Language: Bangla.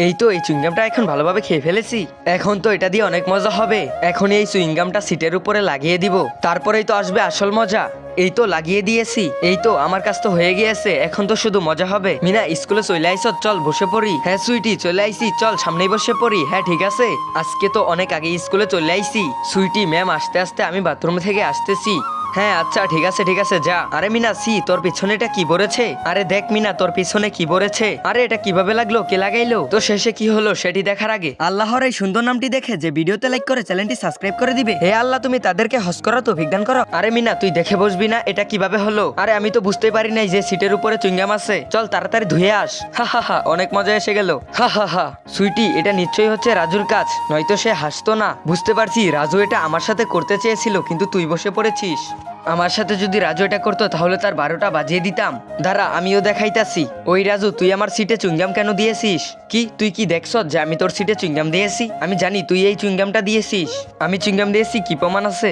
এই তো এই চুইংগামটা এখন ভালোভাবে খেয়ে ফেলেছি। এখন তো এটা দিয়ে অনেক মজা হবে। এখন এই চুইংগামটা সিটের উপরে লাগিয়ে দিব, তারপরেই তো আসবে আসল মজা। এই তো লাগিয়ে দিয়েছি, এই তো আমার কাজ তো হয়ে গিয়েছে, এখন তো শুধু মজা হবে। মিনা স্কুলে চলে আইস, চল বসে পড়ি। হ্যাঁ সুইটি চলে আইসি, চল সামনেই বসে পড়ি। হ্যাঁ ঠিক আছে, আজকে তো অনেক আগে স্কুলে চলে আইসি। সুইটি ম্যাম আসতে আসতে আমি বাথরুম থেকে আসতেছি। হ্যাঁ আচ্ছা ঠিক আছে যা। আরে মিনা সি তোর পিছনে এটা কি বলেছে? আরে দেখ মিনা তোর পিছনে কি বলেছে। আরে এটা কিভাবে লাগলো, কে লাগাইলো? তো শেষে কি হলো সেটি দেখার আগে আল্লাহর এই সুন্দর নামটি দেখে যে ভিডিওতে লাইক করে চ্যানেলটি সাবস্ক্রাইব করে দিবে। হে আল্লাহ তুমি তাদেরকে হজ করা তো বিজ্ঞান করো। আরে মিনা তুই দেখে বসবি না, এটা কিভাবে হলো? আরে আমি তো বুঝতেই পারি নাই যে সিটের উপরে চুইংগাম আছে। চল তাড়াতাড়ি ধুয়ে আস। হা অনেক মজা এসে গেল। হা সুইটি এটা নিশ্চয়ই হচ্ছে রাজুর কাজ, নয়তো সে হাসতো না। বুঝতে পারছি রাজু এটা আমার সাথে করতে চেয়েছিল, কিন্তু তুই বসে পড়েছিস। আমার সাথে যদি রাজু এটা করতো তাহলে তার 12টা বাজিয়ে দিতাম। দাঁড়া আমিও দেখাইতাছি। ওই রাজু তুই আমার সিটে চুইংগাম কেন দিয়েছিস? কি তুই কি দেখছ যে আমি তোর সিটে চুইংগাম দিয়েছি? আমি জানি তুই এই চুইংগামটা দিয়েছিস। আমি চুইংগাম দিয়েছি, কি প্রমাণ আছে?